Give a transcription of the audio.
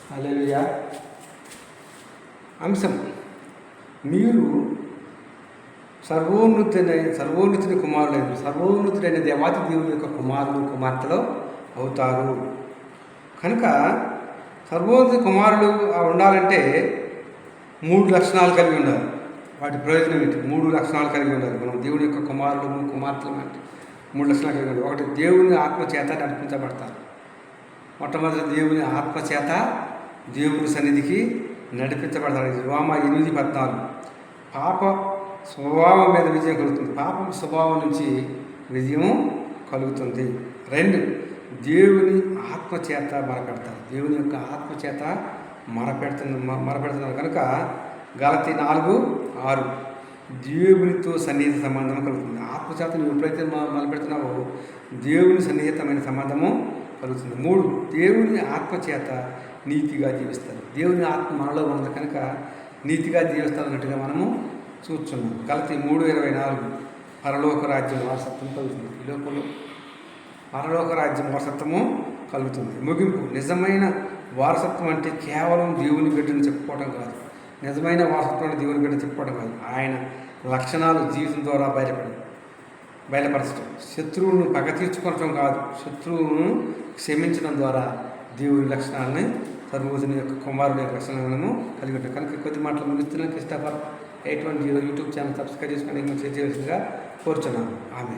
హల్లెలూయా. అంశం: మీరు సర్వోన్నతుని కుమారులైన సర్వోన్నతుడైన దేవాతి దేవుని యొక్క కుమారులు కుమార్తెలు అవుతారు. కనుక సర్వోన్నత కుమారులు ఉండాలంటే 3 లక్షణాలు కలిగి ఉండాలి. వాటి ప్రయోజనం ఏంటి? 3 లక్షణాలు కలిగి ఉండాలి. మనం దేవుని యొక్క కుమారులు కుమార్తెలు అంటే 3 లక్షణాలు కలిగి ఉండాలి. ఒకటి, దేవుని ఆత్మచేత నడిపించబడతారు. మొట్టమొదటి దేవుని ఆత్మచేత దేవుని సన్నిధికి నడిపించబడతారు. రోమ 8:14. పాప స్వభావం మీద విజయం కలుగుతుంది. పాపం స్వభావం నుంచి విజయం కలుగుతుంది. 2, దేవుని ఆత్మచేత మరపెడతారు. దేవుని యొక్క ఆత్మచేత మరపెడుతున్నారు కనుక గలతీ 4:6 దేవునితో సన్నిహిత సంబంధం కలుగుతుంది. ఆత్మచేత నువ్వు ఎప్పుడైతే మొదలుపెడుతున్నావో దేవుని సన్నిహితమైన సంబంధము కలుగుతుంది. 3, దేవుని ఆత్మచేత నీతిగా జీవిస్తారు. దేవుని ఆత్మ మనలో ఉంది కనుక నీతిగా జీవిస్తారన్నట్టుగా మనము చూస్తున్నాం. గలతీ 3:24 పరలోక రాజ్యం వారసత్వం కలుగుతుంది. ఈ లోకంలో పరలోక రాజ్యం వారసత్వము కలుగుతుంది. ముగింపు: నిజమైన వారసత్వం అంటే కేవలం దేవుని బిడ్డను చెప్పుకోవడం కాదు. నిజమైన వారసత్వం అంటే దేవుని బిడ్డను చెప్పుకోవడం కాదు. ఆయన లక్షణాలు జీవితం ద్వారా బయలుపరచడం. శత్రువులను పగ తీర్చుకోవడం కాదు, శత్రువులను క్షమించడం ద్వారా దేవుని లక్షణాలని సర్వోన్నతుని యొక్క కుమారుని యొక్క లక్షణాలను కలిగి ఉంటాం. కనుక కొద్ది మాటలు ముగిస్తున్నాను. క్రిస్టఫర్ 810 యూట్యూబ్ ఛానల్ సబ్స్క్రైబ్ చేసుకొని షేర్ చేయవలసిందిగా కోరుచున్నాను. ఆమె